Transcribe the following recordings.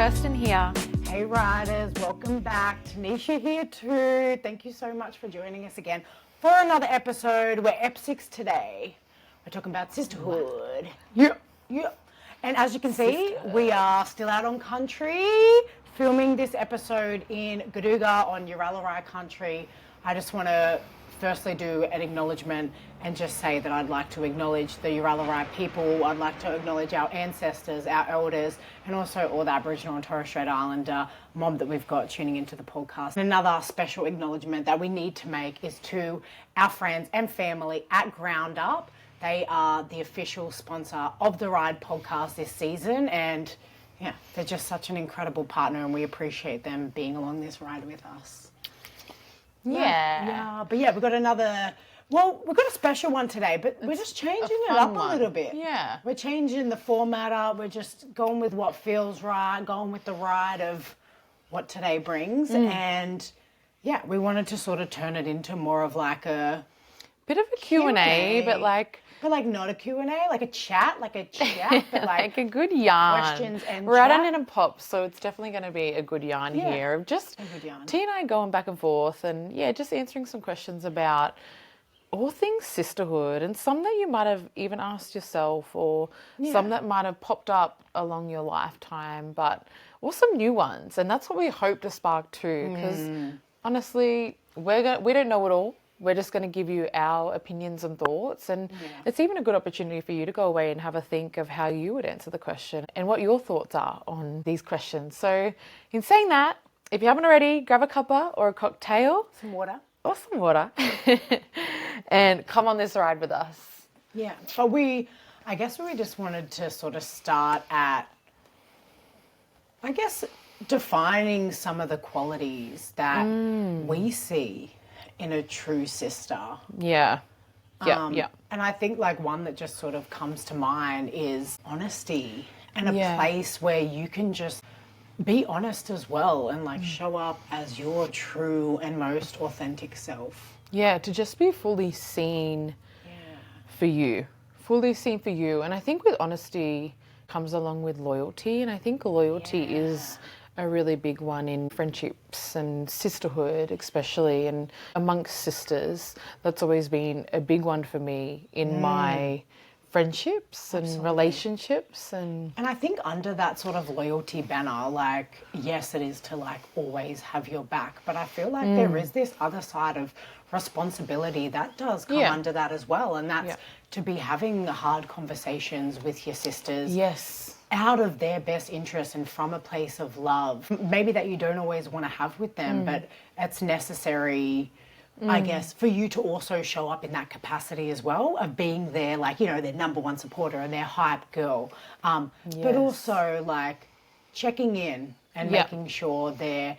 Kirsten here. Hey riders, welcome back. Tanisha here too. Thank you so much for joining us again for another episode. We're Ep6 today. We're talking about sisterhood. Yeah. And as you can see, we are still out on country, filming this episode in Gaduga on Yuralarai country. I just want to firstly do an acknowledgement and just say that I'd like to acknowledge the Yuralarai people. I'd like to acknowledge our ancestors, our elders, and also all the Aboriginal and Torres Strait Islander mob that we've got tuning into the podcast. And another special acknowledgement that we need to make is to our friends and family at Ground Up. They are the official sponsor of the Ride podcast this season, and yeah, they're just such an incredible partner, and we appreciate them being along this ride with us. Yeah. But we've got we've got a special one today, but we're just changing it up a little bit. Yeah. We're changing the format up. We're just going with what feels right, going with the ride of what today brings. And yeah, we wanted to sort of turn it into more of like a bit of a Q&A, but not a Q&A, like a chat, but like, like a good yarn. Questions and We're chat. at an pop, so it's definitely going to be a good yarn here. Just a good yarn. T and I going back and forth and just answering some questions about all things sisterhood, and some that you might have even asked yourself, or some that might have popped up along your lifetime, but also new ones. And that's what we hope to spark too, because honestly, we don't know it all. We're just going to give you our opinions and thoughts, and it's even a good opportunity for you to go away and have a think of how you would answer the question and what your thoughts are on these questions. So in saying that, if you haven't already, grab a cuppa or a cocktail. Some water. Or some water. And come on this ride with us. Yeah, but I guess we just wanted to sort of start at, defining some of the qualities that we see in a true sister. Yeah. And I think like one that just sort of comes to mind is honesty, and a place where you can just be honest as well and like show up as your true and most authentic self. Yeah, to just be fully seen for you. Fully seen for you. And I think with honesty comes along with loyalty, and I think loyalty is a really big one in friendships and sisterhood especially, and amongst sisters. That's always been a big one for me in my friendships and relationships. And I think under that sort of loyalty banner, like, yes, it is to like always have your back, but I feel like there is this other side of responsibility that does come under that as well, and that's to be having the hard conversations with your sisters. Yes. Out of their best interest and from a place of love, maybe that you don't always want to have with them, but it's necessary, I guess, for you to also show up in that capacity as well of being there, like, you know, their number one supporter and their hype girl, but also like checking in and making sure they're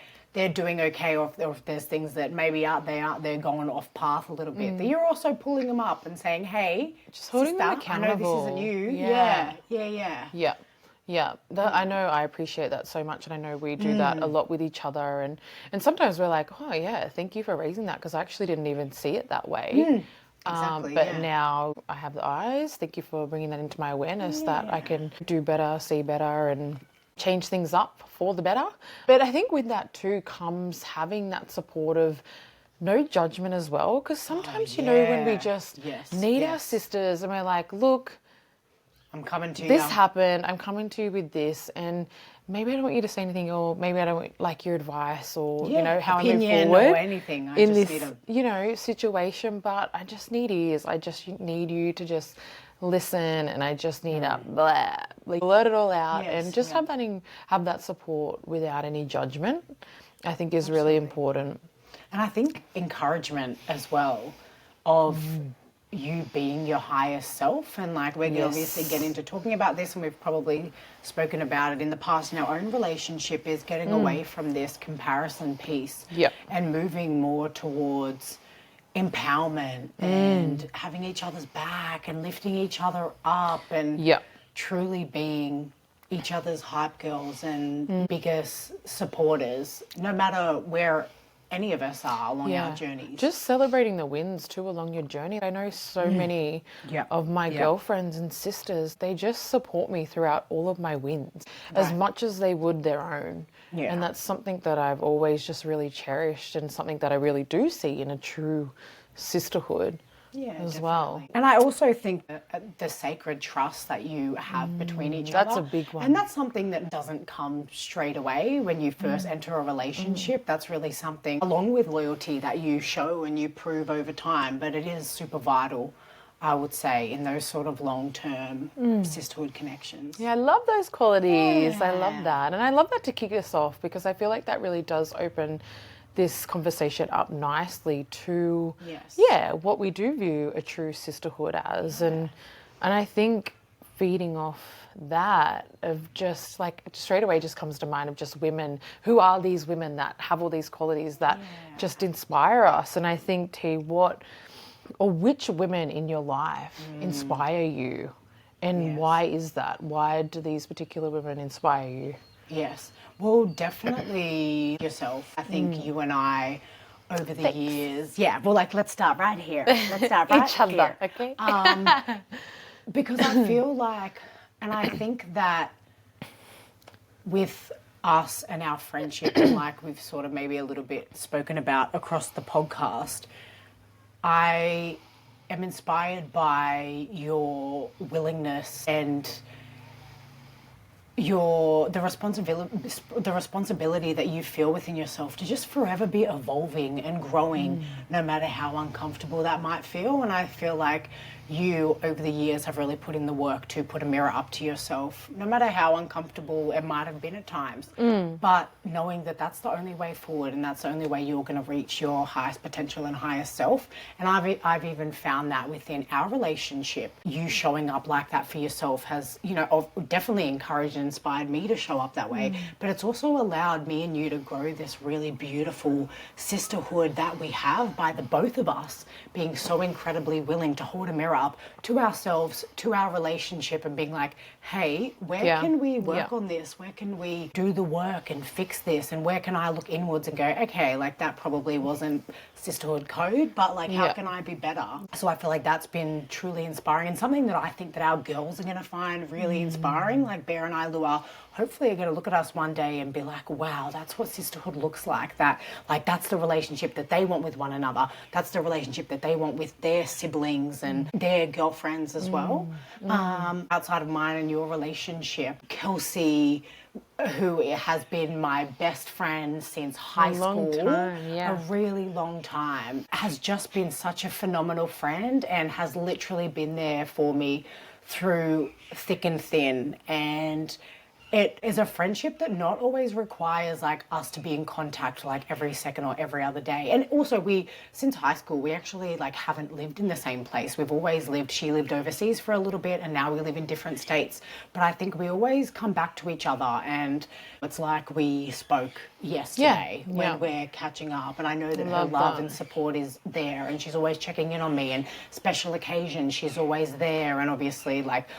doing okay, or if there's things that maybe they're going off path a little bit, that you're also pulling them up and saying, hey, just holding them sister, I know accountable. this isn't you. Yeah, I know, I appreciate that so much, and I know we do that a lot with each other, and sometimes we're like, oh yeah, thank you for raising that, because I actually didn't even see it that way. But now I have the eyes. Thank you for bringing that into my awareness, that I can do better, see better, and change things up for the better. But I think with that too comes having that support of no judgment as well, because sometimes, you know, when we just need our sisters and we're like, look, I'm coming to you. This happened. I'm coming to you with this, and maybe I don't want you to say anything, or maybe I don't like your advice, or you know how I move forward or anything. in this situation. But I just need ears. I just need you to just listen, and I just need to blurt it all out, and just have that support without any judgment. I think is really important. And I think encouragement as well of you being your highest self, and like we're going to obviously get into talking about this, and we've probably spoken about it in the past in our own relationship, is getting away from this comparison piece and moving more towards empowerment and having each other's back and lifting each other up and truly being each other's hype girls and biggest supporters, no matter where any of us are along our journeys. Just celebrating the wins too along your journey. I know so many of my girlfriends and sisters, they just support me throughout all of my wins as much as they would their own. Yeah. And that's something that I've always just really cherished and something that I really do see in a true sisterhood as well. And I also think the sacred trust that you have between each other. That's a big one. And that's something that doesn't come straight away when you first enter a relationship. That's really something, along with loyalty, that you show and you prove over time. But it is super vital, I would say, in those sort of long-term sisterhood connections. Yeah, I love those qualities. I love that. And I love that to kick us off, because I feel like that really does open this conversation up nicely to what we do view a true sisterhood as. And I think feeding off that of just like straight away just comes to mind of just women. Who are these women that have all these qualities that just inspire us? And I think, T, which women in your life inspire you, and why is that? Why do these particular women inspire you? Yes. Well, definitely yourself. I think you and I, over the years, let's start right here. Let's start right Each other, here. okay? Because I feel like, and I think that with us and our friendship, and like we've sort of maybe a little bit spoken about across the podcast, I am inspired by your willingness and the responsibility that you feel within yourself to just forever be evolving and growing, no matter how uncomfortable that might feel. And I feel like you, over the years, have really put in the work to put a mirror up to yourself, no matter how uncomfortable it might have been at times. But knowing that that's the only way forward, and that's the only way you're going to reach your highest potential and highest self. And I've even found that within our relationship, you showing up like that for yourself has, definitely encouraged and inspired me to show up that way. But it's also allowed me and you to grow this really beautiful sisterhood that we have by the both of us being so incredibly willing to hold a mirror up to ourselves, to our relationship, and being like, hey, where can we work on this? Where can we do the work and fix this? And where can I look inwards and go, okay, like that probably wasn't sisterhood code, but like how can I be better? So I feel like that's been truly inspiring, and something that I think that our girls are going to find really inspiring. Like Bear and I, Lua, hopefully are going to look at us one day and be like, wow, that's what sisterhood looks like. That's the relationship that they want with one another. That's the relationship that they want with their siblings and their girlfriends as well. Outside of mine and your relationship, Kelsey, who has been my best friend since high school, a really long time, has just been such a phenomenal friend and has literally been there for me through thick and thin. And it is a friendship that not always requires like us to be in contact like every second or every other day. And also since high school, we actually like haven't lived in the same place. We've always she lived overseas for a little bit, and now we live in different states. But I think we always come back to each other, and it's like we spoke yesterday when we're catching up. And I know that her love and support is there, and she's always checking in on me, and special occasions, she's always there. And obviously like,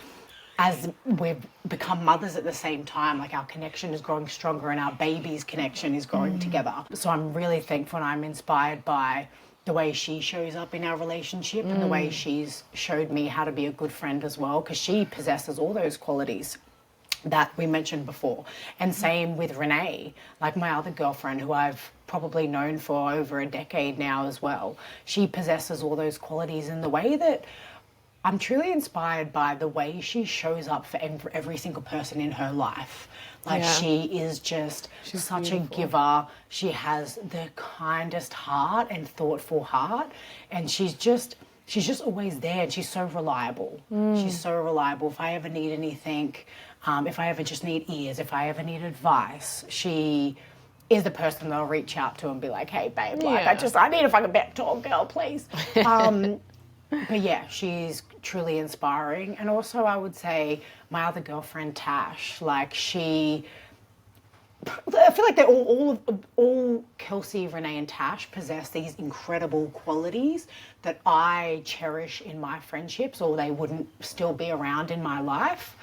as we've become mothers at the same time, like our connection is growing stronger and our baby's connection is growing together. So I'm really thankful, and I'm inspired by the way she shows up in our relationship and the way she's showed me how to be a good friend as well, because she possesses all those qualities that we mentioned before. And same with Renee, like my other girlfriend, who I've probably known for over a decade now as well. She possesses all those qualities in the way that I'm truly inspired by the way she shows up for every single person in her life. Like she is just such a giver. She has the kindest heart and thoughtful heart. And she's just always there, and she's so reliable. She's so reliable. If I ever need anything, if I ever just need ears, if I ever need advice, she is the person that I'll reach out to and be like, hey babe, like I need a fucking pep talk, girl, please. But yeah, she's truly inspiring. And also I would say my other girlfriend, Tash, like I feel like they're all Kelsey, Renee and Tash possess these incredible qualities that I cherish in my friendships, or they wouldn't still be around in my life.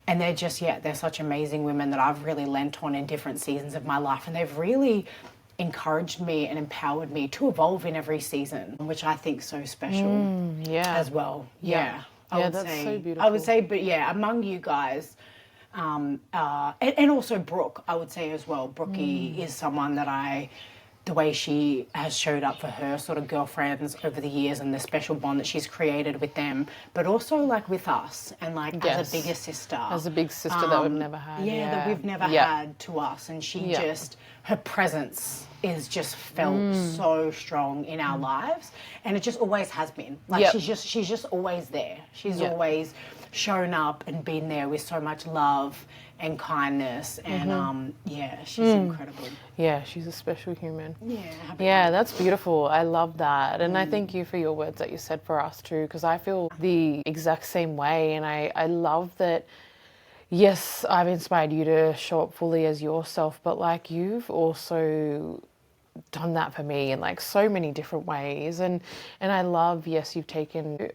And they're such amazing women that I've really lent on in different seasons of my life. And they've really encouraged me and empowered me to evolve in every season, which I think so special Yeah. as well. Yeah. I Yeah, would that's say, so I beautiful. would say, but yeah, among you guys, and also Brooke, I would say as well. Brookie is someone that the way she has showed up for her sort of girlfriends over the years and the special bond that she's created with them, but also like with us and like as Yes. a bigger sister. As a big sister that we've never had. Yeah, that we've never had to us. And she just, her presence is just felt so strong in our lives. And it just always has been. Like she's just always there. She's always shown up and been there with so much love and kindness. And she's incredible. Yeah, she's a special human. Yeah. That's beautiful. I love that. And I thank you for your words that you said for us too, because I feel the exact same way. And I love that, yes, I've inspired you to show up fully as yourself, but like you've also done that for me in like so many different ways. And I love, yes, you've taken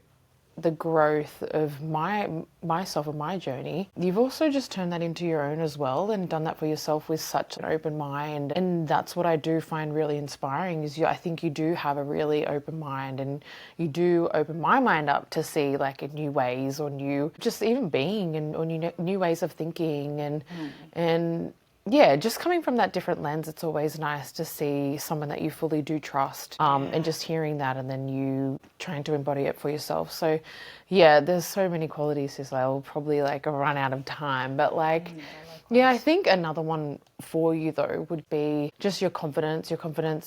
the growth of myself and my journey. You've also just turned that into your own as well and done that for yourself with such an open mind. And that's what I do find really inspiring is I think you do have a really open mind, and you do open my mind up to see like in new ways or new, just even being and or new ways of thinking and yeah, just coming from that different lens, it's always nice to see someone that you fully do trust, and just hearing that and then you trying to embody it for yourself. So yeah, there's so many qualities as I'll probably like run out of time, but like, yeah, I think another one for you though would be just your confidence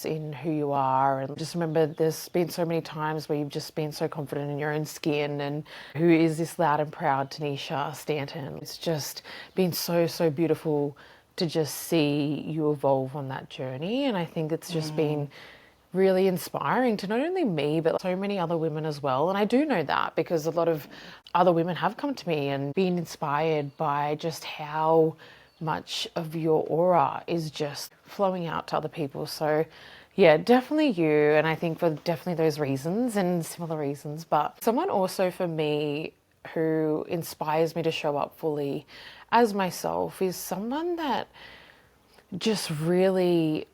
in who you are. And just remember there's been so many times where you've just been so confident in your own skin and who is this loud and proud Tanisha Stanton. It's just been so, so beautiful to just see you evolve on that journey. And I think it's just been really inspiring to not only me, but so many other women as well. And I do know that because a lot of other women have come to me and been inspired by just how much of your aura is just flowing out to other people. So yeah, definitely you. And I think for definitely those reasons and similar reasons, but someone also for me who inspires me to show up fully as myself is someone that just really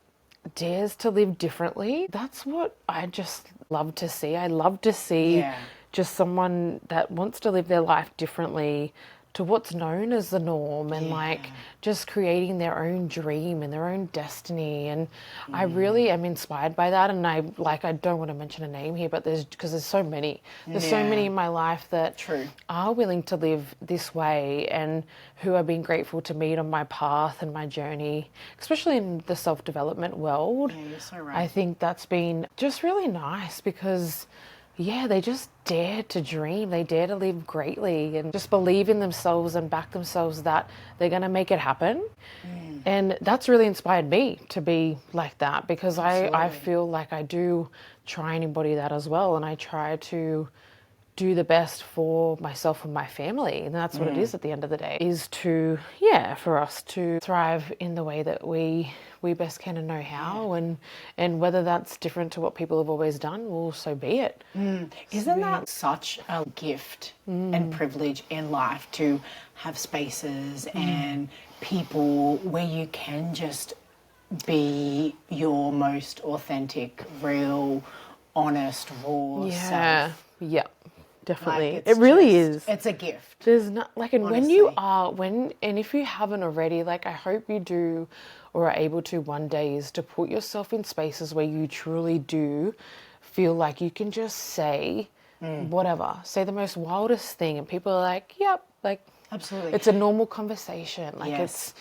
dares to live differently. That's what I just love to see. I love to see just someone that wants to live their life differently to what's known as the norm and like just creating their own dream and their own destiny. And I really am inspired by that. And I don't want to mention a name here, but because there's so many in my life that are willing to live this way and who I've been grateful to meet on my path and my journey, especially in the self-development world. Yeah, you're so right. I think that's been just really nice because they just dare to dream. They dare to live greatly and just believe in themselves and back themselves that they're going to make it happen. And that's really inspired me to be like that because I feel like I do try and embody that as well. And I try to do the best for myself and my family. And that's what it is at the end of the day, is to, for us to thrive in the way that we best can and know how. And whether that's different to what people have always done, well, so be it. Isn't that such a gift and privilege in life to have spaces and people where you can just be your most authentic, real, honest, raw self? Yeah. Definitely. Like, it really is. It's a gift. There's not like, and honestly, and if you haven't already, like I hope you do or are able to one day, is to put yourself in spaces where you truly do feel like you can just say whatever, say the most wildest thing and people are like, yep, like absolutely. It's a normal conversation. Like it's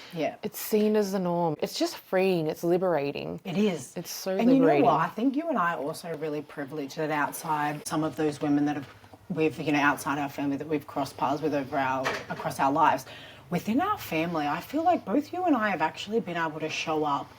seen as the norm. It's just freeing. It's liberating. It is. It's so and liberating. You know what? I think you and I are also really privileged that outside some of those women that we've, outside our family that we've crossed paths with across our lives, within our family, I feel like both you and I have actually been able to show up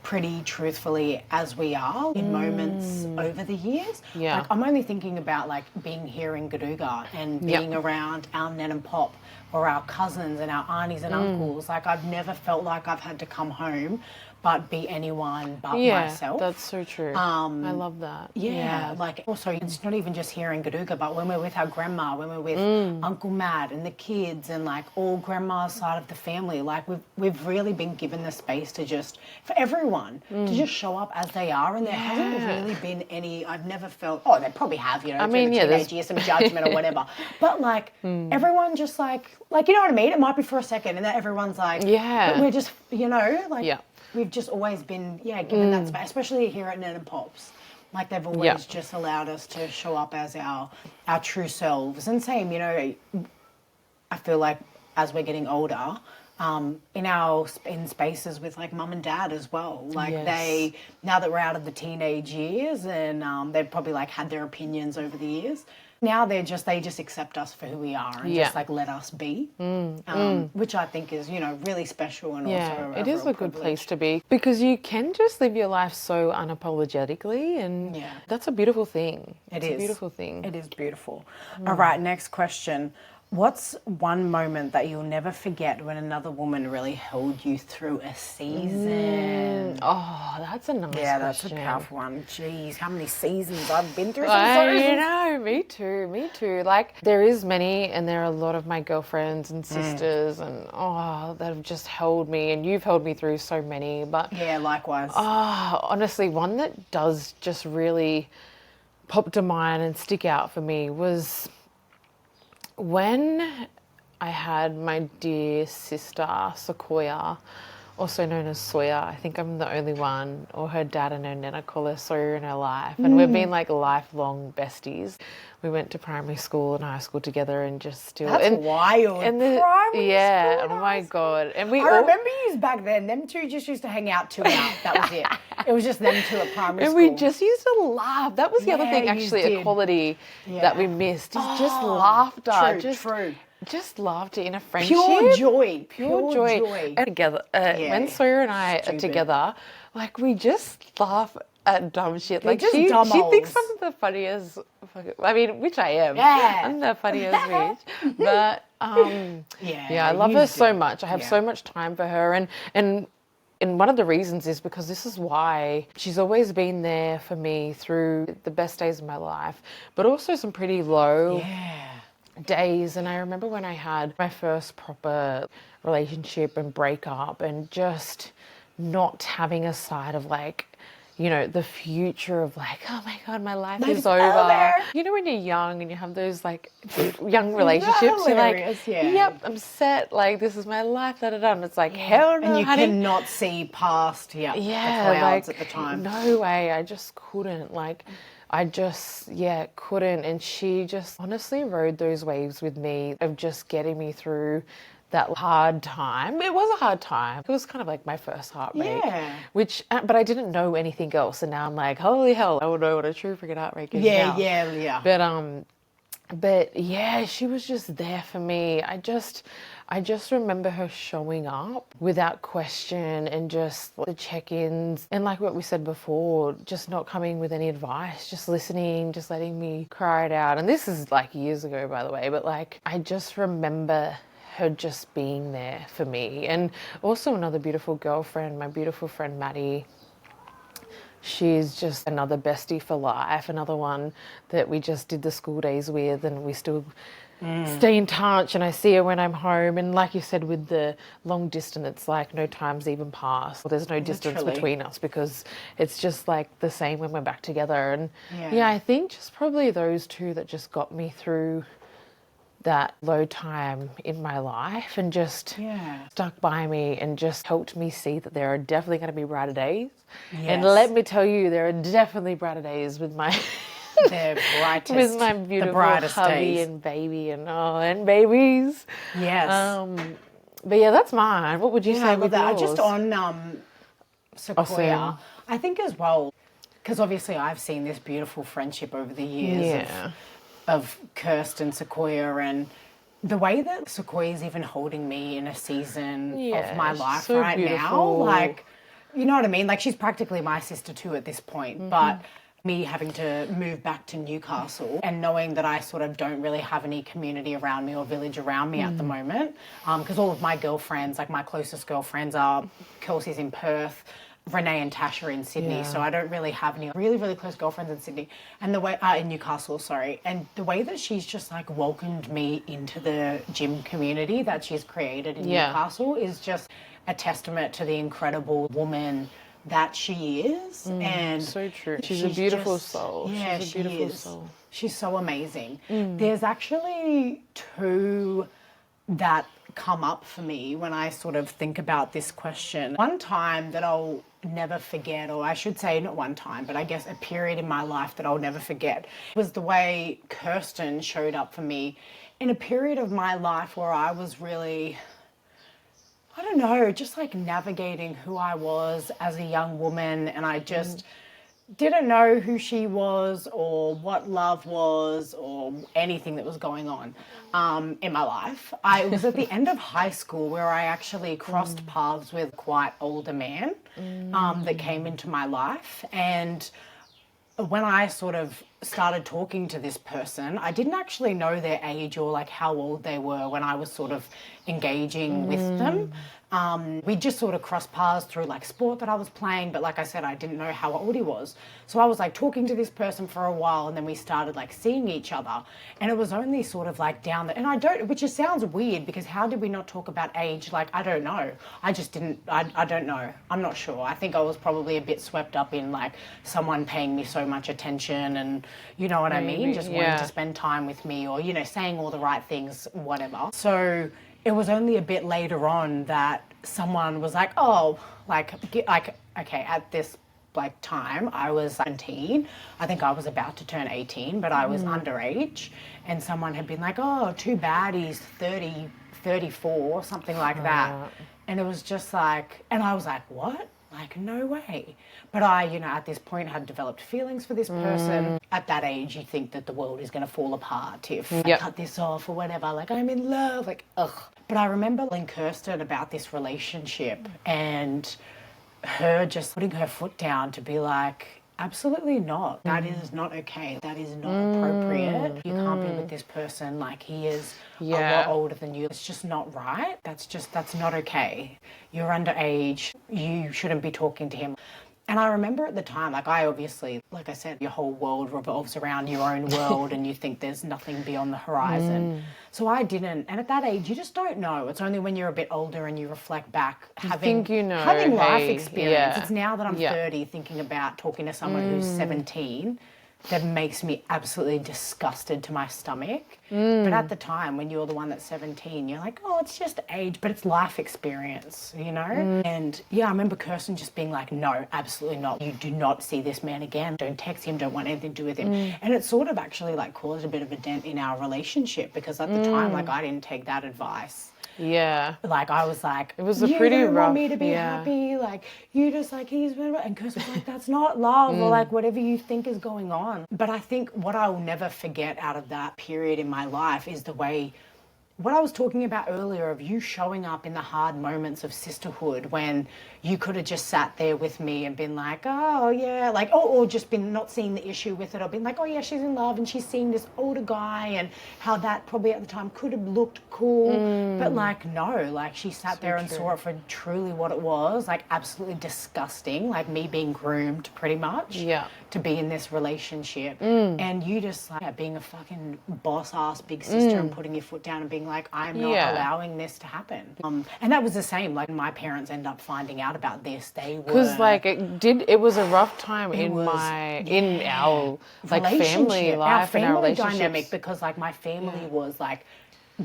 pretty truthfully as we are in moments over the years. Yeah. Like, I'm only thinking about like being here in Gaduga and being around our Nan and Pop or our cousins and our aunties and uncles. Like I've never felt like I've had to come home but be anyone but Yeah, myself. that's so true. I love that. Yeah, like also it's not even just here in Gaduga, but when we're with our grandma, when we're with Uncle Matt and the kids and like all grandma's side of the family, like we've really been given the space to just, for everyone, to just show up as they are. And there hasn't really been any, I've never felt, oh, they probably have, you know, through the teenage years, some judgment or whatever. But like everyone just like, you know what I mean? It might be for a second and then everyone's like, but we're just, you know, like we've just always been, given that space, especially here at Ned and Pops. Like they've always just allowed us to show up as our true selves. And same, you know, I feel like as we're getting older, in spaces with like mum and dad as well. Like they, now that we're out of the teenage years and they've probably like had their opinions over the years, now they just accept us for who we are and just like let us be, which I think is, you know, really special and also it is a good place to be because you can just live your life so unapologetically, and that's a beautiful thing. It's a beautiful thing. It is beautiful. All right, next question. What's one moment that you'll never forget when another woman really held you through a season? Oh, that's a nice question. Yeah, that's a powerful one. Jeez, how many seasons I've been through. You know, me too. Like, there is many, and there are a lot of my girlfriends and sisters and, that have just held me, and you've held me through so many. But yeah, likewise. Honestly, one that does just really pop to mind and stick out for me was when I had my dear sister, Sequoia, also known as Sawyer. I think I'm the only one, or her dad and her nana call her Sawyer in her life. And we've been like lifelong besties. We went to primary school and high school together and just still... That's wild. And primary school, oh my God. And I remember you back then. Them two just used to hang out, two out. That was it. It was just them two at primary school. And we just used to laugh. That was the other thing, actually, a quality that we missed. Is just laughter. True. Just laughter in a friendship. Pure joy. And together, when Sawyer and I are together, like we just laugh at dumb shit. Like she thinks I'm the funniest. I mean, which I am. Yeah. I'm the funniest bitch. But I love her so much. I have so much time for her, and one of the reasons is because this is why she's always been there for me through the best days of my life, but also some pretty low days. And I remember when I had my first proper relationship and breakup and just not having a side of like, you know, the future of like, oh my God, my life is over. You know, when you're young and you have those like young relationships, you're like, yep, I'm set. Like, this is my life, And it's like, hell no, and you honey. cannot see past, the clouds at the time. No way. I just couldn't. Like, I just, couldn't. And she just honestly rode those waves with me of just getting me through that hard time. It was a hard time. It was kind of like my first heartbreak. Yeah. But I didn't know anything else. And now I'm like, holy hell, I would know what a true freaking heartbreak is now. Yeah. But yeah, she was just there for me. I just remember her showing up without question and just the check-ins. And like what we said before, just not coming with any advice, just listening, just letting me cry it out. And this is like years ago, by the way, but like I just remember her just being there for me. And also another beautiful girlfriend, my beautiful friend Maddie. She's just another bestie for life, another one that we just did the school days with, and we still stay in touch, and I see her when I'm home. And like you said, with the long distance, it's like no time's even passed. There's no distance between us because it's just like the same when we're back together. And I think just probably those two that just got me through that low time in my life and just stuck by me and just helped me see that there are definitely going to be brighter days. Yes. And let me tell you, there are definitely brighter days with my with my beautiful hubby and baby and babies. Yes. But yeah, that's mine. What would you say with yours? Just on Sequoia, I think as well, because obviously I've seen this beautiful friendship over the years of Kirsten, Sequoia, and the way that Sequoia is even holding me in a season of my life right now, like, you know what I mean? Like, she's practically my sister too at this point, but me having to move back to Newcastle and knowing that I sort of don't really have any community around me or village around me at the moment, because all of my girlfriends, like my closest girlfriends are, Kelsey's in Perth, Renee and Tasha in Sydney, Yeah. so I don't really have any really, really close girlfriends in Sydney. And the way, in Newcastle, sorry. And the way that she's just like welcomed me into the gym community that she's created in Yeah. Newcastle is just a testament to the incredible woman that she is. And So true. She's a beautiful just- soul. Yeah, She's a she beautiful is. soul. She's so amazing. There's actually two that come up for me when I sort of think about this question. One time that I'll never forget, or I should say not one time, but I guess a period in my life that I'll never forget, was the way Kirsten showed up for me in a period of my life where I was really, I don't know, just like navigating who I was as a young woman, and I just didn't know who she was or what love was or anything that was going on in my life. I was at the end of high school where I actually crossed paths with quite older man that came into my life. And when I sort of started talking to this person, I didn't actually know their age or like how old they were when I was sort of engaging with them. We just sort of crossed paths through like sport that I was playing, but like I said, I didn't know how old he was. So I was like talking to this person for a while, and then we started like seeing each other, and it was only sort of like down the, and I don't, which just sounds weird because how did we not talk about age? Like, I don't know. I just didn't, I don't know. I'm not sure. I think I was probably a bit swept up in like someone paying me so much attention and, you know what I mean? Just wanting to spend time with me or, you know, saying all the right things, whatever. So it was only a bit later on that someone was like, oh, like, okay, at this like time, I was 17. I think I was about to turn 18, but I was underage. And someone had been like, oh, too bad he's 30, 34, something like that. And it was just like, and I was like, what? Like, no way. But I, you know, at this point had developed feelings for this person. At that age, you think that the world is going to fall apart if I cut this off or whatever. Like, I'm in love. Like, ugh. But I remember telling Kirsten about this relationship and her just putting her foot down to be like, absolutely not. That is not okay. That is not appropriate. You can't be with this person. Like, he is a lot older than you. It's just not right. That's not okay. You're underage. You shouldn't be talking to him. And I remember at the time, like, I obviously, like I said, your whole world revolves around your own world and you think there's nothing beyond the horizon. So I didn't. And at that age, you just don't know. It's only when you're a bit older and you reflect back, having life experience. It's now that I'm 30 thinking about talking to someone who's 17 that makes me absolutely disgusted to my stomach. But at the time, when you're the one that's 17, you're like, oh, it's just age, but it's life experience, you know? And yeah, I remember Kirsten just being like, no, absolutely not. You do not see this man again. Don't text him, don't want anything to do with him. And it sort of actually like caused a bit of a dent in our relationship because at the time, like, I didn't take that advice. Yeah. Like, I was like, it was a you pretty don't rough, want me to be happy. Like, you just like, he's, and Kirsten was like, that's not love or like whatever you think is going on. But I think what I will never forget out of that period in my life is the way, what I was talking about earlier of you showing up in the hard moments of sisterhood when you could have just sat there with me and been like, oh yeah, like, or just been not seeing the issue with it or been like, oh yeah, she's in love and she's seeing this older guy and how that probably at the time could have looked cool. But like, no, like she sat there and saw it for truly what it was, like absolutely disgusting, like me being groomed pretty much to be in this relationship. And you just like being a fucking boss ass big sister and putting your foot down and being like, I'm not allowing this to happen. And that was the same, like my parents end up finding out about this. They were, because like it was a rough time in our like family life, our family and our relationships. dynamic, because like my family was like,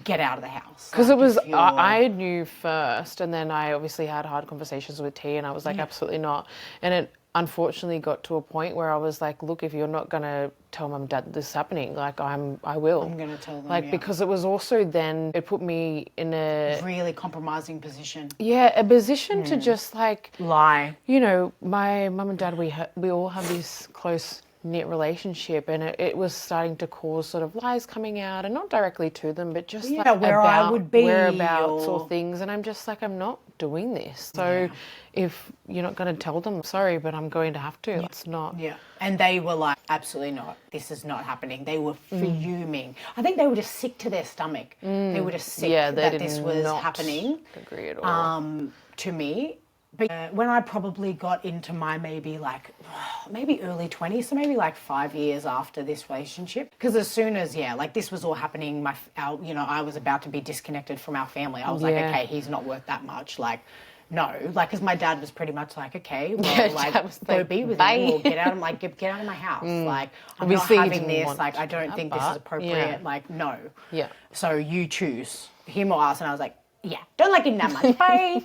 get out of the house. Because like, it was, I knew first, and then I obviously had hard conversations with T, and I was like, absolutely not. And it unfortunately got to a point where I was like, look, if you're not going to tell mum and dad this is happening, like I will. I'm going to tell them, like, because it was also then, it put me in a really compromising position. Yeah, a position to just like lie. You know, my mum and dad, we all have this close knit relationship, and it was starting to cause sort of lies coming out, and not directly to them, but just like where I would be, whereabouts or things, and I'm just like, I'm not doing this. So if you're not going to tell them, sorry, but I'm going to have to. It's not. Yeah. And they were like, absolutely not. This is not happening. They were fuming. I think they were just sick to their stomach. They were just sick that this was happening. Agree at all. To me. But when I probably got into my maybe early 20s, so maybe like 5 years after this relationship, because as soon as, like this was all happening, I was about to be disconnected from our family. I was like, okay, he's not worth that much. Like, no, like, because my dad was pretty much like, okay, well, like, go be with him or get out of get out of my house. Like, I'm not having this. Like, I don't think this is appropriate. Like, no. Yeah. So you choose him or us. And I was like, yeah, don't like him that much. Bye.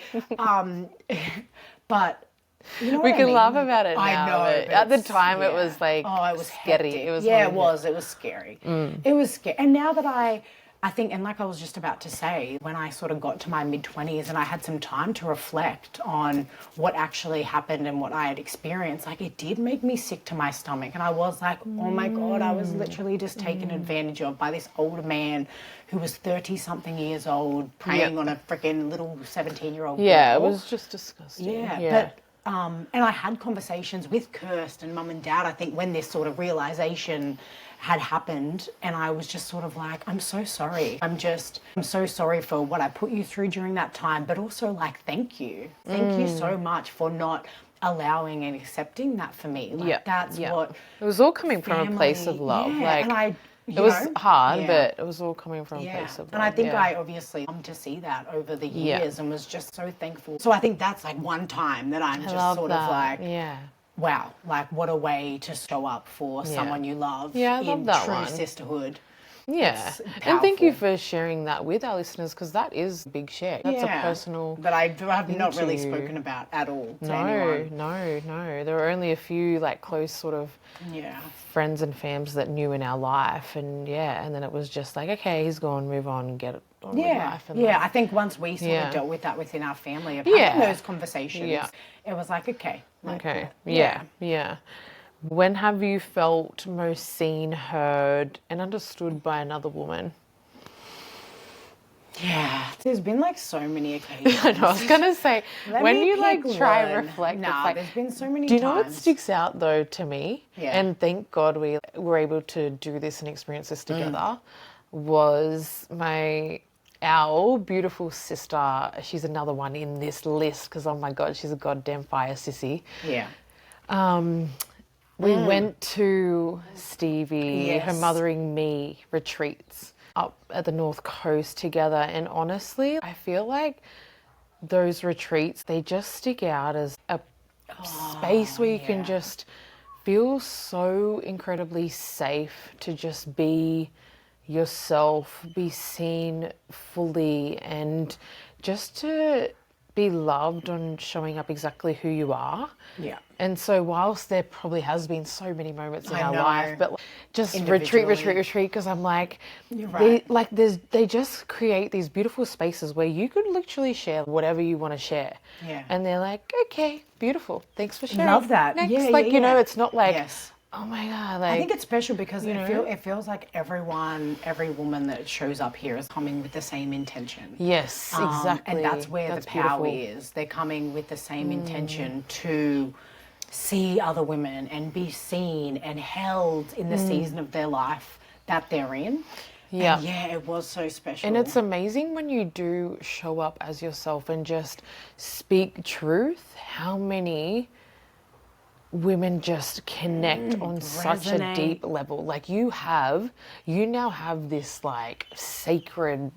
But you know what we I can mean? laugh about it now. I know. But at the time, it was like, it was scary. hectic. It was it was. It was scary. It was scary. And now that I think, and like I was just about to say, when I sort of got to my mid-20s and I had some time to reflect on what actually happened and what I had experienced, like it did make me sick to my stomach. And I was like, oh my God, I was literally just taken advantage of by this older man who was 30-something years old, preying on a freaking little 17-year-old girl. Yeah, it was just disgusting. But and I had conversations with Kirst and Mum and Dad, I think, when this sort of realization had happened, and I was just sort of like, I'm so sorry. I'm so sorry for what I put you through during that time, but also like, thank you. Thank you so much for not allowing and accepting that for me. Like that's what it was all coming from a place of love. Like, and it was hard, but it was all coming from a place of love. And I think I obviously come to see that over the years and was just so thankful. So I think that's like one time that I'm just sort of like, wow, like what a way to show up for someone you love in true sisterhood. Yeah, and thank you for sharing that with our listeners, because that is a big share. That's a personal that I have not really spoken about at all to anyone. No. There were only a few like close sort of friends and fams that knew in our life, and then it was just like, okay, he's gone, move on, get it on with life. And I think once we sort of dealt with that within our family, of having those conversations, it was like, okay. When have you felt most seen, heard, and understood by another woman? Yeah, there's been like so many occasions. I know, I was going to say, when you like try and reflect, it's like, there's been so many times. Do you know times. what sticks out though to me? Yeah. And thank God we were able to do this and experience this together, was our beautiful sister. She's another one in this list because, oh my God, she's a goddamn fire sissy. Yeah. We went to Stevie, her Mothering Me retreats up at the North Coast together. And honestly, I feel like those retreats, they just stick out as a space where you can just feel so incredibly safe to just be yourself, be seen fully, and just to be loved on showing up exactly who you are. Yeah. And so whilst there probably has been so many moments in our life, but just retreat, because I'm like, they just create these beautiful spaces where you could literally share whatever you want to share. Yeah. And they're like, okay, beautiful. Thanks for sharing. Love that. Next. You know, it's not like, oh my God. Like, I think it's special because it feels like every woman that shows up here is coming with the same intention. Yes, exactly. And that's where the power is. They're coming with the same intention to see other women and be seen and held in the season of their life that they're in. Yeah. And it was so special. And it's amazing when you do show up as yourself and just speak truth, how many women just connect on such a deep level. Like you now have this like sacred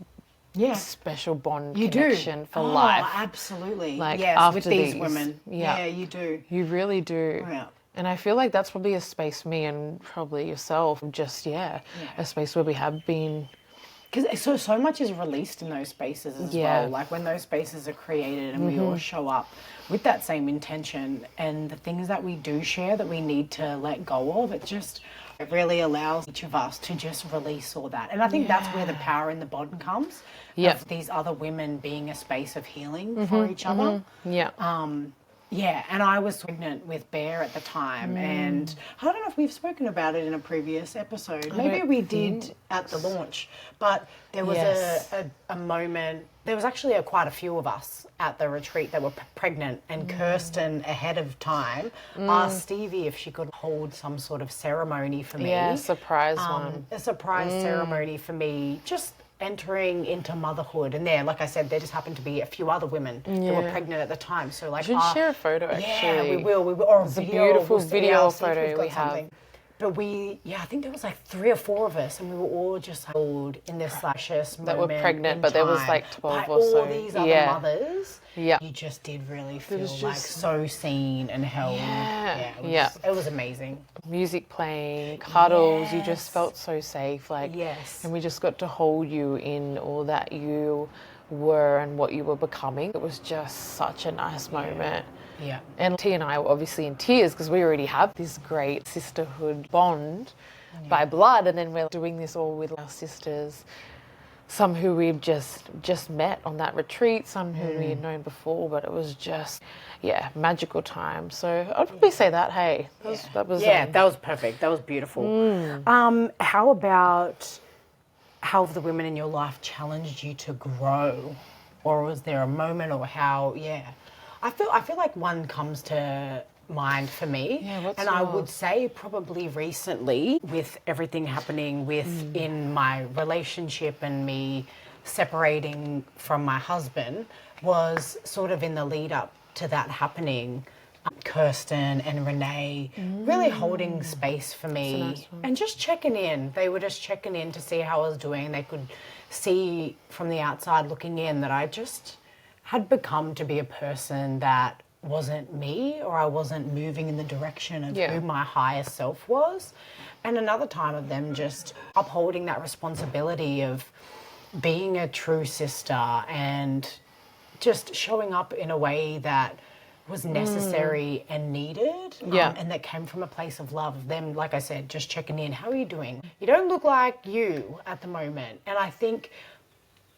special bond connection for life. Absolutely. Like yes, with these women. Yeah, you do. You really do. Yeah. And I feel like that's probably a space, me and probably yourself, just, a space where we have been. Because so much is released in those spaces as well. Like when those spaces are created and we all show up with that same intention, and the things that we do share that we need to let go of, it really allows each of us to just release all that. And I think that's where the power in the bond comes. Of these other women being a space of healing for each other. Yeah, and I was pregnant with Bear at the time, and I don't know if we've spoken about it in a previous episode. Maybe we did at the launch, but there was a moment. There was actually quite a few of us at the retreat that were pregnant, and Kirsten, ahead of time, asked Stevie if she could hold some sort of ceremony for me. Yeah, surprise one. A surprise ceremony for me, just entering into motherhood, and there, like I said, there just happened to be a few other women that were pregnant at the time. So like, should share a photo actually. yeah, we will, or a It's a video. beautiful We'll see, video I'll see if photo we've got we have. something. But I think there was like 3 or 4 of us, and we were all just held in this precious moment That were pregnant, in but there was time like 12 by or so. all these other Yeah. mothers. Yeah. You just did really feel was like just- so seen and held. Yeah. It was amazing. Music playing, cuddles, you just Yes. felt so safe. Like, Yes. and we just got to hold you in all that you were and what you were becoming. It was just such a nice moment. Yeah. And T and I were obviously in tears because we already have this great sisterhood bond by blood, and then we're doing this all with our sisters. Some who we've just met on that retreat, some who we had known before, but it was just, magical time. So I'd probably say that, hey, that was That was perfect. That was beautiful. How about how have the women in your life challenged you to grow? Or was there a moment or how, I feel like one comes to mind for me. Yeah, what's and I would yours? say probably recently with everything happening in my relationship and me separating from my husband was sort of in the lead up to that happening. Kirsten and Renee really holding space for me and just checking in. They were just checking in to see how I was doing. They could see from the outside looking in that I just had become to be a person that wasn't me, or I wasn't moving in the direction of who my higher self was. And another time of them just upholding that responsibility of being a true sister and just showing up in a way that was necessary and needed, and that came from a place of love. Them, like I said, just checking in. How are you doing? You don't look like you at the moment. And I think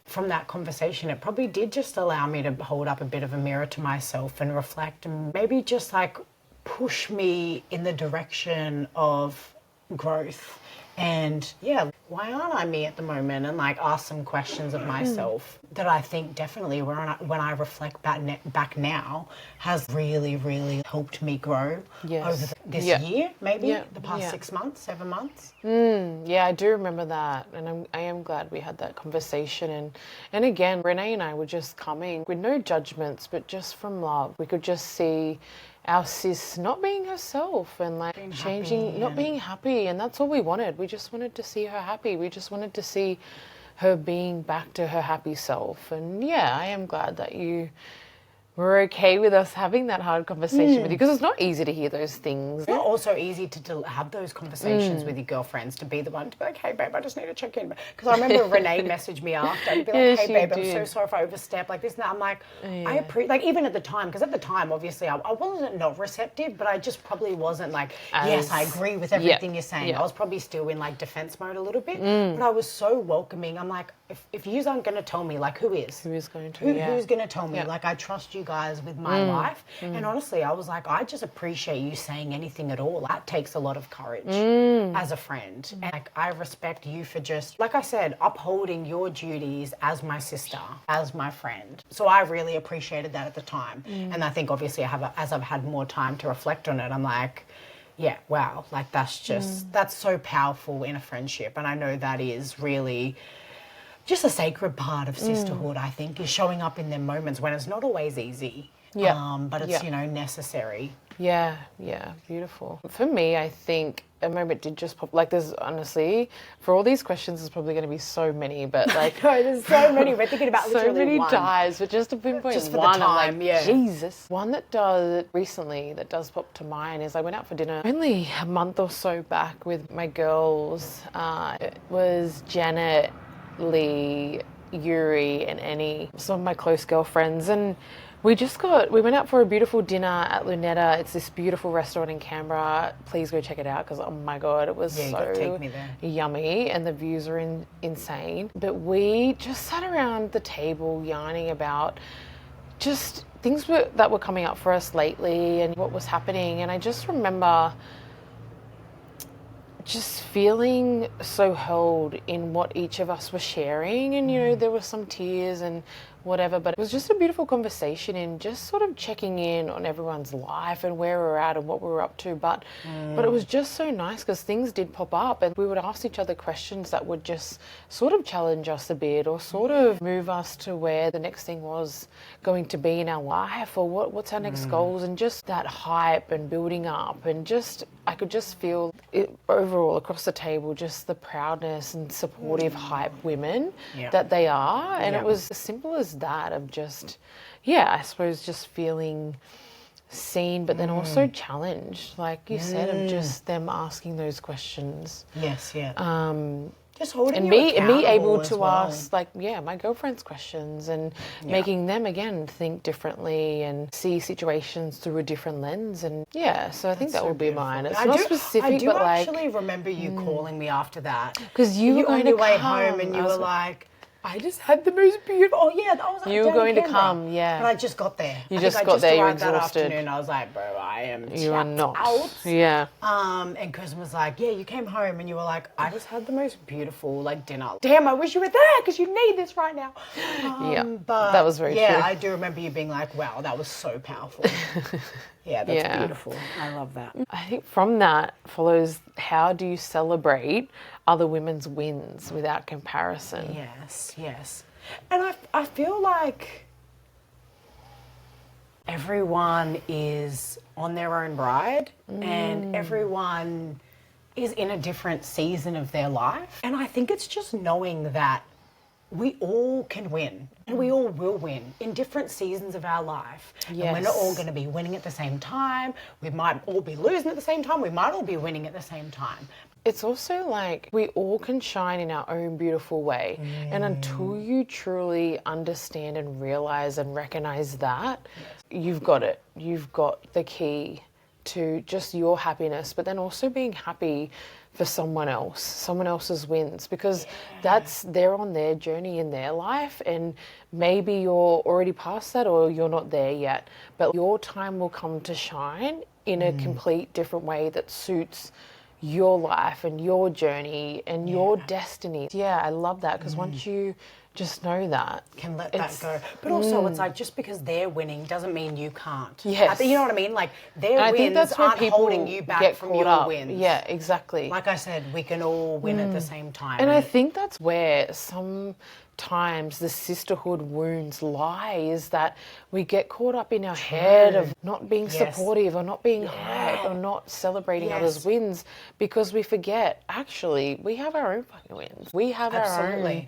from that conversation, it probably did just allow me to hold up a bit of a mirror to myself and reflect and maybe just like push me in the direction of growth. And why aren't I me at the moment? And like ask some questions of myself that I think definitely when I reflect back now has really, really helped me grow over this year, maybe the past 6 months, 7 months. Yeah, I do remember that, and I am glad we had that conversation. And again, Renee and I were just coming with no judgments, but just from love. We could just see our sis not being herself and like changing, not being happy, and that's all we wanted. We just wanted to see her happy. We just wanted to see her being back to her happy self. And I am glad that you were okay with us having that hard conversation with you, because it's not easy to hear those things. It's not also easy to have those conversations with your girlfriends, to be the one to be like, hey, babe, I just need to check in. Because I remember Renee messaged me after and be like, hey, she babe, I'm did. so sorry if I overstepped like this. And I'm like, I appreciate, like, even at the time, because at the time, obviously, I wasn't not receptive, but I just probably wasn't like, yes, I agree with everything you're saying. I was probably still in like defense mode a little bit, but I was so welcoming. I'm like, if you aren't going to tell me, like, who is? Who is going to? Who's going to tell me? Like, I trust you guys with my life. And honestly, I was like, I just appreciate you saying anything at all. That takes a lot of courage as a friend. And like, I respect you for just, like I said, upholding your duties as my sister, as my friend. So I really appreciated that at the time. And I think obviously as I've had more time to reflect on it, I'm like, yeah, wow, like that's just, that's so powerful in a friendship. And I know that is really just a sacred part of sisterhood, I think, is showing up in them moments when it's not always easy. But it's, necessary. Yeah, beautiful. For me, I think a moment did just pop. Like, there's honestly, for all these questions, there's probably going to be so many, but like, No, there's so many. We're thinking about so literally many one. times, but just to pinpoint Just for the one, time, I'm like, Jesus. One that does pop to mind is I went out for dinner only a month or so back with my girls. It was Janet, Lee, Yuri, and Annie, some of my close girlfriends, and we went out for a beautiful dinner at Lunetta. It's this beautiful restaurant in Canberra. Please go check it out, because oh my God, it was you gotta take so me there. yummy and the views are insane. But we just sat around the table yarning about just things that were coming up for us lately and what was happening. And I just remember just feeling so held in what each of us were sharing. And, there were some tears and whatever. But it was just a beautiful conversation in just sort of checking in on everyone's life and where we're at and what we were up to. But it was just so nice because things did pop up and we would ask each other questions that would just sort of challenge us a bit or sort of move us to where the next thing was going to be in our life, or what's our next goals, and just that hype and building up, and just I could just feel it overall across the table, just the proudness and supportive hype women that they are. And it was as simple as that, of just, I suppose just feeling seen, but then also challenged, like you said, of just them asking those questions. Yes, just holding and you me accountable able as to well. ask, like, my girlfriend's questions, and making them again think differently and see situations through a different lens. And so I think that so would be beautiful. mine. It's I not do, specific, I do but actually remember you calling me after that. because you were on going your to way come. home and you I was were like, I just had the most beautiful. oh yeah, I was like, You were down in going to Canberra. come, yeah. But I just got there. You I just think got I just there, you were arrived that exhausted. afternoon. I was like, bro, I am You are tapped not. out. Yeah. And Kirsten was like, yeah, you came home and you were like, I just had the most beautiful dinner. Damn, I wish you were there because you need this right now. But that was very true. Yeah, I do remember you being like, wow, that was so powerful. Yeah, that's beautiful. I love that. I think from that follows, how do you celebrate other women's wins without comparison? Yes. And I feel like everyone is on their own ride and everyone is in a different season of their life. And I think it's just knowing that we all can win and we all will win in different seasons of our life. And we're not all going to be winning at the same time. We might all be losing at the same time. We might all be winning at the same time. It's also like we all can shine in our own beautiful way. And until you truly understand and realize and recognize that, you've got it. You've got the key to just your happiness, but then also being happy for someone else's wins, because they're on their journey in their life, and maybe you're already past that or you're not there yet, but your time will come to shine in a complete different way that suits your life and your journey and your destiny. Yeah, I love that, because once you just know that, can let that go. But also it's like, just because they're winning doesn't mean you can't. Yes. You know what I mean? Like, their I think wins that's where aren't people holding you back get from caught your up. wins. Yeah, exactly. Like I said, we can all win at the same time. And I think that's where sometimes the sisterhood wounds lie, is that we get caught up in our head of not being supportive or not being hype or not celebrating others' wins, because we forget, actually, we have our own fucking wins. We have our own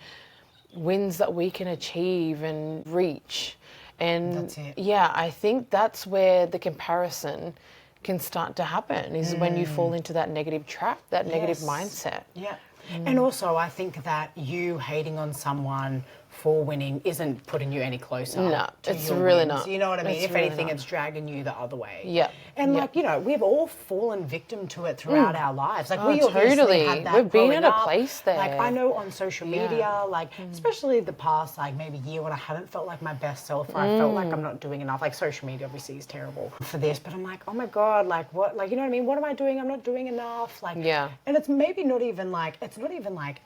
wins that we can achieve and reach. And That's it. I think that's where the comparison can start to happen, is when you fall into that negative trap, that negative mindset. Yeah. And also, I think that you hating on someone for winning isn't putting you any closer. No, to it's your really wins. not. You know what I mean? It's If really anything, not. it's dragging you the other way. Yeah. And Yeah. we've all fallen victim to it throughout our lives. Like, we Oh, obviously totally. had that We've been growing at a up. place there. Like, I know on social media, especially the past, maybe year, when I haven't felt like my best self, or I felt like I'm not doing enough. Like, social media obviously is terrible for this, but I'm like, oh my God, what, you know what I mean? What am I doing? I'm not doing enough. And it's maybe not even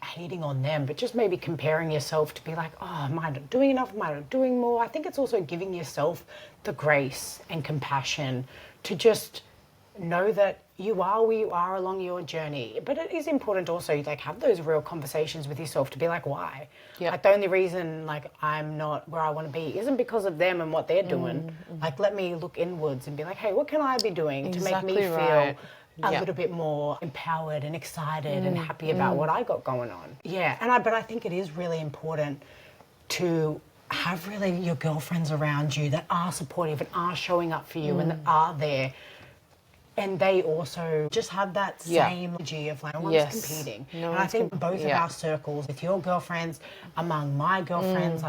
hating on them, but just maybe comparing yourself to be like, oh, am I not doing enough? Am I not doing more? I think it's also giving yourself the grace and compassion to just know that you are where you are along your journey. But it is important also, have those real conversations with yourself to be like, why? Yep. The only reason I'm not where I want to be isn't because of them and what they're doing. Let me look inwards and be like, hey, what can I be doing to make me feel a little bit more empowered and excited and happy about what I got going on? Yeah, but I think it is really important to have really your girlfriends around you that are supportive and are showing up for you and that are there. And they also just have that same energy of no one's competing. No and I think both of our circles, with your girlfriends, among my girlfriends,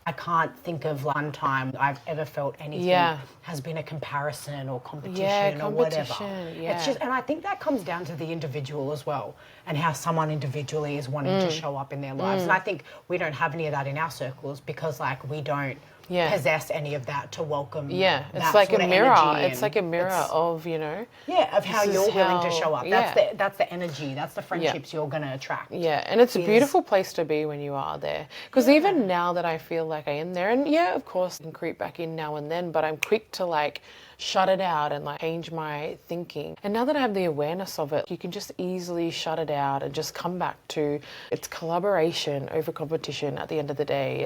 I can't think of one time I've ever felt anything has been a comparison or competition or whatever. It's just, and I think that comes down to the individual as well, and how someone individually is wanting to show up in their lives. And I think we don't have any of that in our circles, because we don't possess any of that to welcome Yeah, it's that like a sort of mirror. energy It's like a mirror of, you know. Yeah, of how this is you're willing to how- show up. yeah. That's the energy, that's the friendships you're going to attract. Yeah, and it's a beautiful place to be when you are there. Because even now that I feel like I am there, and yeah, of course, I can creep back in now and then, but I'm quick to like shut it out and like change my thinking. And now that I have the awareness of it, you can just easily shut it out and just come back to it's collaboration over competition at the end of the day.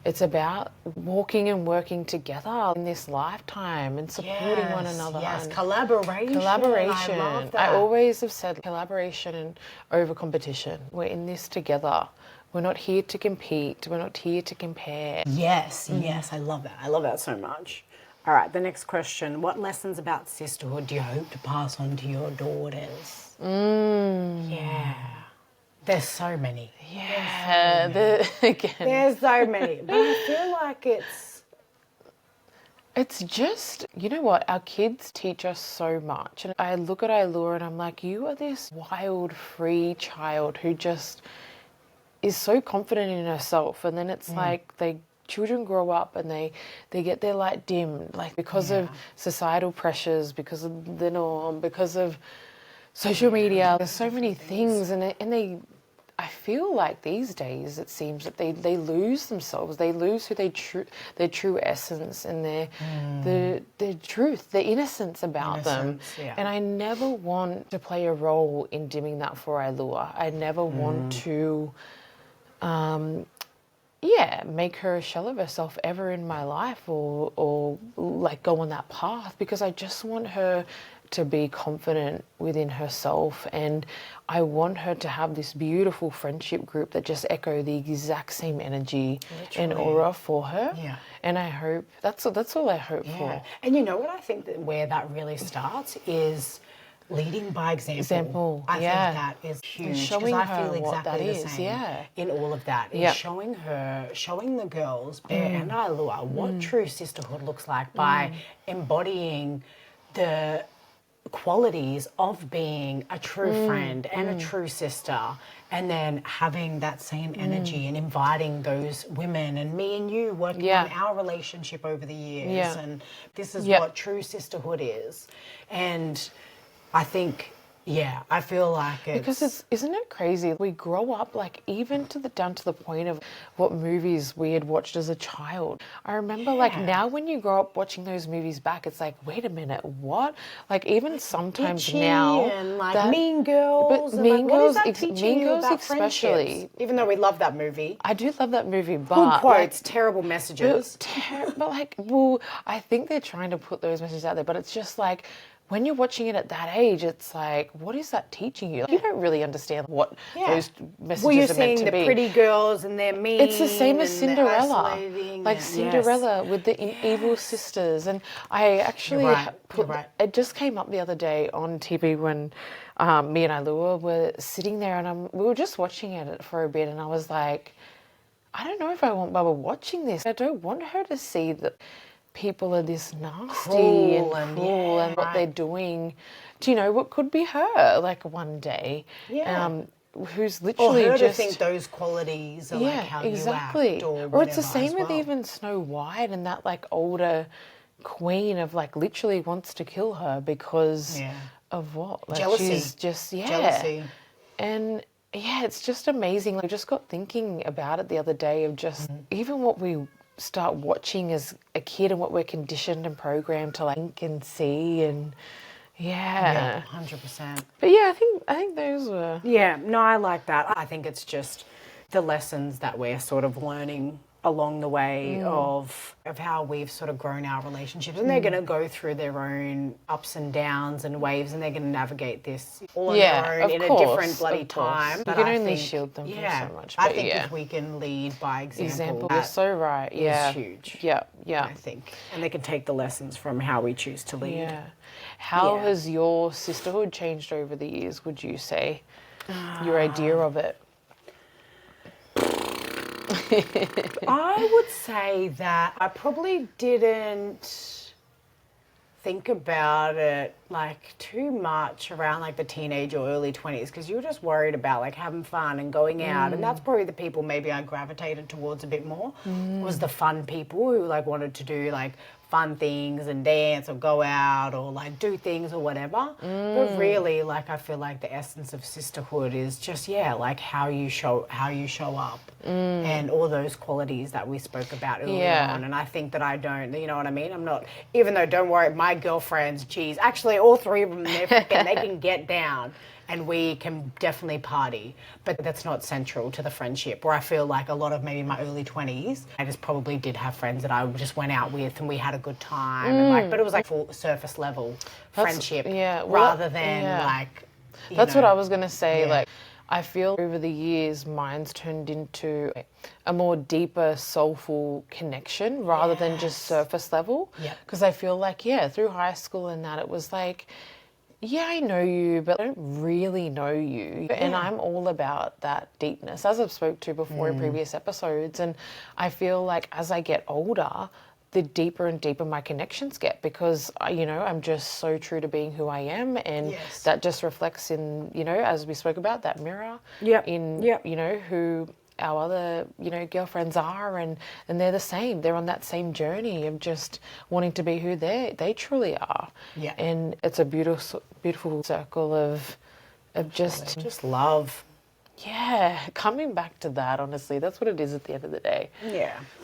It's about walking and working together in this lifetime and supporting one another. Yes, and collaboration. Collaboration. I love that. I always have said collaboration and over competition. We're in this together. We're not here to compete. We're not here to compare. Yes, yes, I love that. I love that so much. All right, the next question. What lessons about sisterhood do you hope to pass on to your daughters? Yeah. There's so many. Yeah, again. There's so many. But I feel like It's just, you know what, our kids teach us so much. And I look at Ailua and I'm like, you are this wild, free child who just is so confident in herself. And then it's like children grow up and they get their light dimmed, like because of societal pressures, because of the norm, because of social media. There's so many things and they I feel like these days it seems that they lose themselves. They lose who their true essence and their truth, their innocence about them. Yeah. And I never want to play a role in dimming that for Ailua. I never want to make her a shell of herself ever in my life or like go on that path, because I just want her to be confident within herself, and I want her to have this beautiful friendship group that just echo the exact same energy and aura for her. Yeah. And I hope that's all I hope for. And you know what I think that where that really starts is leading by example. I think that is huge. Showing I her feel what exactly that the is, same in all of that. Is showing the girls, Bear and Ailua, what true sisterhood looks like by embodying the qualities of being a true friend and a true sister, and then having that same energy and inviting those women and me and you working on our relationship over the years, and this is what true sisterhood is. And I think I feel like because isn't it crazy? We grow up like even down to the point of what movies we had watched as a child. I remember like now when you grow up watching those movies back, it's like, wait a minute, what? Like even sometimes Itchy now, and like Mean Girls, but and Mean like, Girls, what is that teaching you about especially. friendships? Even though we love that movie, I do love that movie, good but quotes, terrible messages. but like, well, I think they're trying to put those messages out there, but it's just like, when you're watching it at that age, it's like, what is that teaching you? You don't really understand what those messages Well, you're are meant seeing to the be. pretty girls and they're mean. It's the same as and they're Cinderella, isolating like and- Cinderella with the evil sisters. And I actually You're right. it just came up the other day on TV when me and Ailua were sitting there, and we were just watching it for a bit, and I was like, I don't know if I want Bubba watching this. I don't want her to see that people are this nasty and cruel and what they're doing to, you know, what could be her like one day. Who's literally or her just to think those qualities are like how exactly. you act, or it's the whatever same as with well. even Snow White and that like older queen of like literally wants to kill her because of what? Like Jealousy. She's just Jealousy. And it's just amazing. I just got thinking about it the other day of just even what we start watching as a kid and what we're conditioned and programmed to like think and see and 100%. But I think those were No, I like that. I think it's just the lessons that we're sort of learning along the way of how we've sort of grown our relationships, and they're going to go through their own ups and downs and waves, and they're going to navigate this all on their own in a different bloody time. You But can I only think, shield them from so much. I But think if we can lead by example, you're so right. is huge. Yeah. I think, and they can take the lessons from how we choose to lead. Yeah. How has your sisterhood changed over the years, would you say? Your idea of it? I would say that I probably didn't think about it like too much around like the teenage or early 20s, because you're just worried about like having fun and going out, and that's probably the people maybe I gravitated towards a bit more, was the fun people who like wanted to do like fun things and dance or go out or like do things or whatever. But really, like, I feel like the essence of sisterhood is just, yeah, like how you show up and all those qualities that we spoke about earlier on. And I think that I don't, you know what I mean? I'm not, even though, don't worry, my girlfriends, geez, actually all three of them, they can get down. And we can definitely party, but that's not central to the friendship. Where I feel like a lot of maybe my early 20s, I just probably did have friends that I just went out with and we had a good time. And like, but it was like full surface level friendship rather than like. That's what I was gonna say. Like, I feel over the years, mine's turned into a more deeper, soulful connection rather than just surface level. Because I feel like, through high school and that, it was like, yeah, I know you, but I don't really know you. And I'm all about that deepness, as I've spoke to before in previous episodes. And I feel like as I get older, the deeper and deeper my connections get, because, you know, I'm just so true to being who I am. And that just reflects in, you know, as we spoke about, that mirror in, you know, who our other, you know, girlfriends are, and they're the same. They're on that same journey of just wanting to be who they truly are. And it's a beautiful circle of just love. Coming back to that, honestly, that's what it is at the end of the day.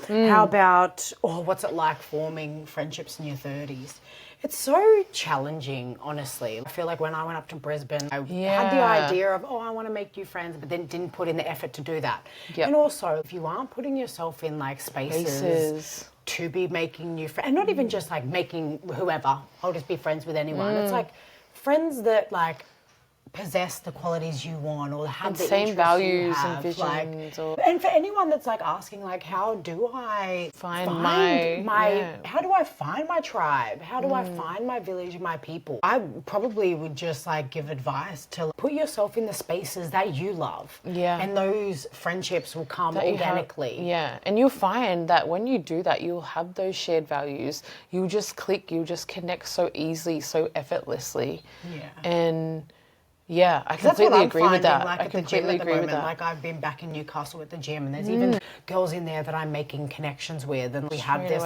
How about, what's it like forming friendships in your 30s? It's so challenging, honestly. I feel like when I went up to Brisbane, I had the idea of, I want to make new friends, but then didn't put in the effort to do that. And also, if you aren't putting yourself in like spaces to be making new friends, and not even just like making whoever, I'll just be friends with anyone. It's like friends that like possess the qualities you want, or have the same interests values you have, and visions. like, and for anyone that's like asking, like, how do I find how do I find my tribe? How do I find my village and my people? I probably would just like give advice to put yourself in the spaces that you love. And those friendships will come organically. And you'll find that when you do that, you'll have those shared values. You'll just click, you'll just connect so easily, so effortlessly. And I completely agree with that. Like, I completely agree with that. Like, I've been back in Newcastle at the gym, and there's even girls in there that I'm making connections with, and we have this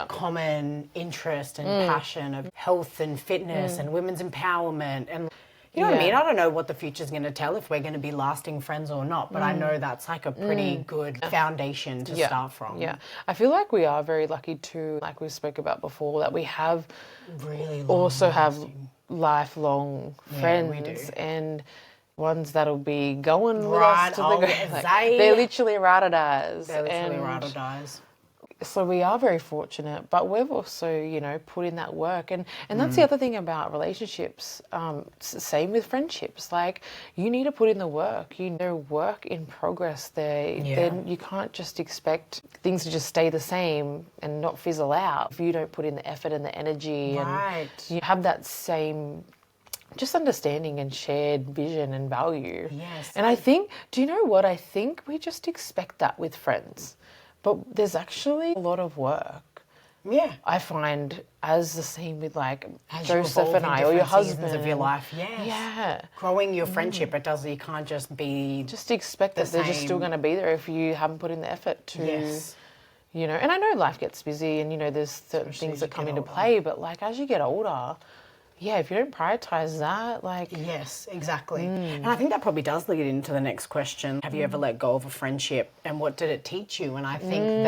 common interest and passion of health and fitness and women's empowerment, and you know what I mean? I don't know what the future's going to tell, if we're going to be lasting friends or not, but I know that's like a pretty good foundation to start from. I feel like we are very lucky too, like we spoke about before, that we have really have lifelong friends, we do. And ones that'll be going with us to the grave. Like, they're literally ride or dies. They're literally ride or dies. So we are very fortunate, but we've also, you know, put in that work, and that's the other thing about relationships. Same with friendships. Like, you need to put in the work. You know, work in progress. Then you can't just expect things to just stay the same and not fizzle out if you don't put in the effort and the energy, and you have that same just understanding and shared vision and value. And I think, do you know what? I think we just expect that with friends. But there's actually a lot of work. I find, as the same with like as Joseph and I, or your husband of your life. Growing your friendship, you can't just expect that they're just still going to be there if you haven't put in the effort to. You know, and I know life gets busy, and you know there's certain things that come into play, but like as you get older, if you don't prioritize that, like... Yes, exactly. And I think that probably does lead into the next question. Have you ever let go of a friendship, and what did it teach you? And I think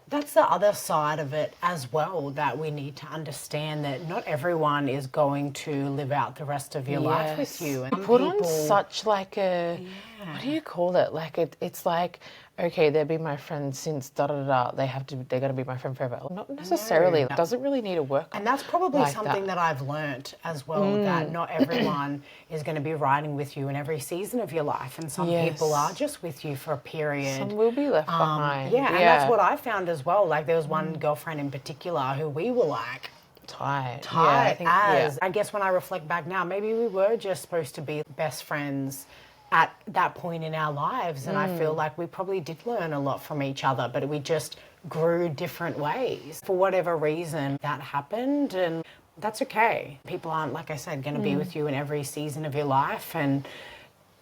that's the other side of it as well, that we need to understand that not everyone is going to live out the rest of your life with you. And you put on such like a... What do you call it? Like, it's like... Okay, they've been my friend since da-da-da-da, they're going to be my friend forever. Not necessarily. It doesn't really need to work. And that's probably like something that I've learnt as well, that not everyone is going to be riding with you in every season of your life. And some people are just with you for a period. Some will be left behind. And that's what I found as well. Like, there was one girlfriend in particular who we were like, tight I guess when I reflect back now, maybe we were just supposed to be best friends at that point in our lives, and I feel like we probably did learn a lot from each other, but we just grew different ways. For whatever reason that happened, and that's okay. People aren't, like I said, going to be with you in every season of your life, and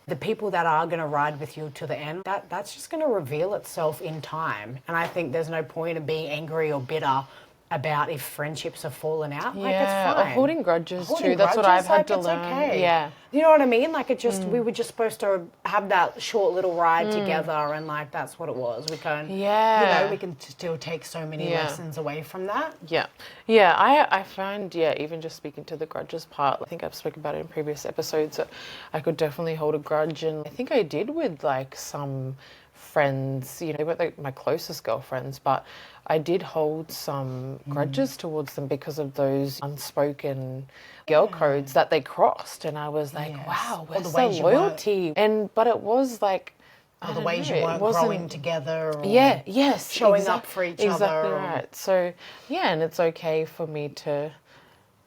the people that are going to ride with you to the end, that's just going to reveal itself in time. And I think there's no point in being angry or bitter about if friendships have fallen out. Like, it's Yeah, or fine. holding grudges Holding too. That's what I've grudges, had like, to it's learn. okay. Yeah. You know what I mean? Like, it just, we were just supposed to have that short little ride together, and like, that's what it was. We can, you know, we can still take so many lessons away from that. Yeah. Yeah, I find, even just speaking to the grudges part, I think I've spoken about it in previous episodes, that I could definitely hold a grudge. And I think I did with like some friends, you know, they weren't like my closest girlfriends, but I did hold some grudges towards them because of those unspoken girl codes that they crossed. And I was like, wow, where's the loyalty? But it was like, Or the ways you weren't growing together. Or showing up for each other. Exactly right. So, and it's okay for me to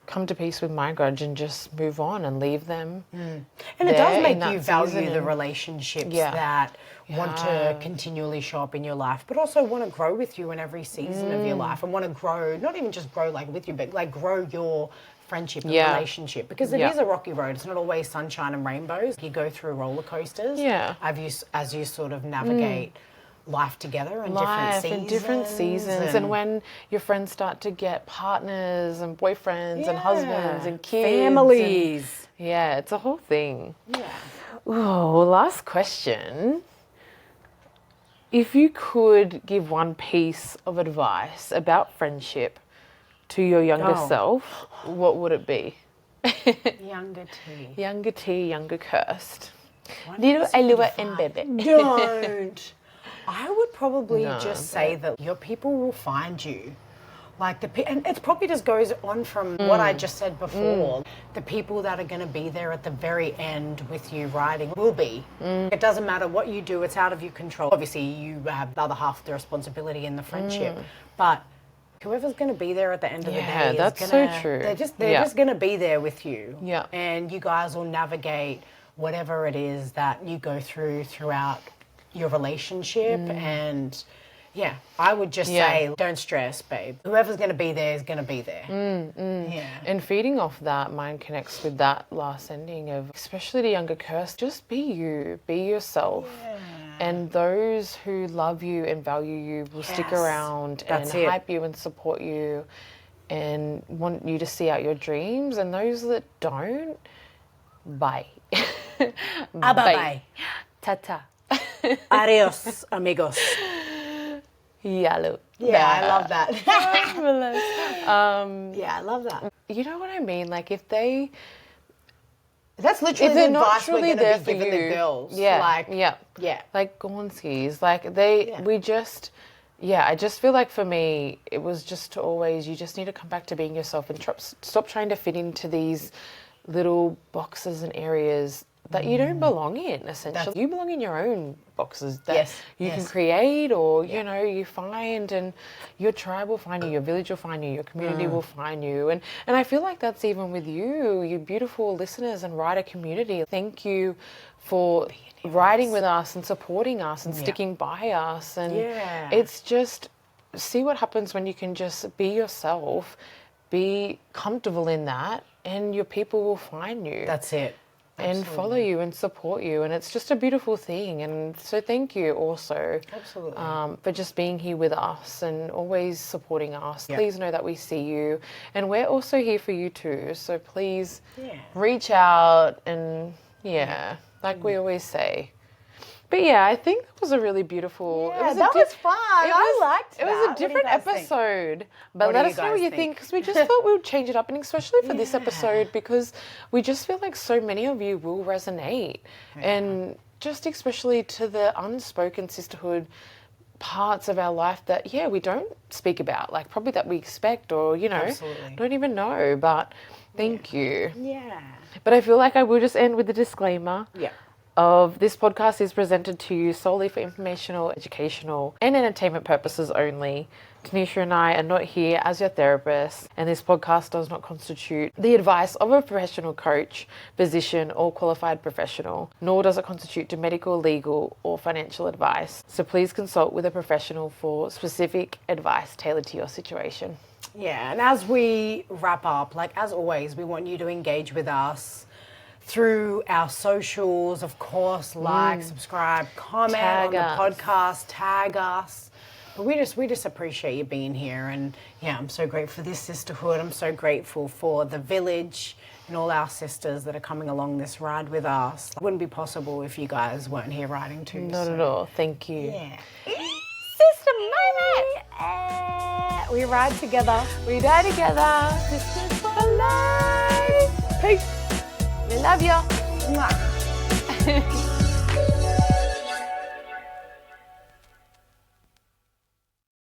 come to peace with my grudge and just move on and leave them. And it does make you value the relationships that want to continually show up in your life, but also want to grow with you in every season of your life, and want to grow, not even just grow like with you, but like grow your friendship and relationship, because it is a rocky road. It's not always sunshine and rainbows. You go through roller coasters as you sort of navigate life together in different seasons. And when your friends start to get partners and boyfriends and husbands and kids. Families. And, it's a whole thing. Yeah. Oh, last question. If you could give one piece of advice about friendship to your younger self, what would it be? Younger T. Younger T, younger cursed. Little Elua and Bebe. Don't. I would probably just say that your people will find you. Like and it probably just goes on from what I just said before. The people that are going to be there at the very end with you riding will be. It doesn't matter what you do, it's out of your control. Obviously, you have the other half of the responsibility in the friendship, but whoever's going to be there at the end of the day that's is gonna, so true. They're just going to be there with you. Yeah. And you guys will navigate whatever it is that you go throughout your relationship. And I would just say, don't stress, babe. Whoever's going to be there is going to be there. And feeding off that, mine connects with that last ending of, especially the younger curse, just be you, be yourself. And those who love you and value you will stick around and hype you and support you and want you to see out your dreams. And those that don't, bye. Bye-bye. Ta-ta. Adios, amigos. Yellow. Yeah, I love that. I love that. You know what I mean? Like, if that's literally the advice we're going to be giving the girls. Like Gornskis. Like, I just feel like for me, it was just to always, you just need to come back to being yourself and stop trying to fit into these little boxes and areas that you don't belong in, essentially. You belong in your own boxes that you can create, or, you know, you find, and your tribe will find you, your village will find you, your community will find you. And I feel like that's even with you beautiful listeners and writer community. Thank you for riding with us and supporting us and sticking by us. And it's just, see what happens when you can just be yourself, be comfortable in that, and your people will find you. That's it. And follow you and support you, and it's just a beautiful thing. And so thank you also for just being here with us and always supporting us. Please know that we see you, and we're also here for you too, so please reach out. And like we always say. But I think that was a really beautiful. That was fun. I liked that. It was a different episode. But let us know what you think, because we just thought we would change it up, and especially for this episode, because we just feel like so many of you will resonate. And just especially to the unspoken sisterhood parts of our life that, we don't speak about, like probably that we expect, or, you know, don't even know. But thank you. Yeah. But I feel like I will just end with a disclaimer. Of this podcast is presented to you solely for informational, educational, and entertainment purposes only. Tanisha and I are not here as your therapists, and this podcast does not constitute the advice of a professional coach, physician, or qualified professional, nor does it constitute to medical, legal, or financial advice. So please consult with a professional for specific advice tailored to your situation. Yeah, and as we wrap up, like as always, we want you to engage with us through our socials, of course, like, subscribe, comment Tag on the us. podcast, tag us. But we just appreciate you being here, and yeah, I'm so grateful for this sisterhood. I'm so grateful for the village and all our sisters that are coming along this ride with us. It wouldn't be possible if you guys weren't here riding too. Not at all. Thank you. Yeah. Sister moment. We ride together. We die together. Sisters for life. Peace. We love you. Mwah.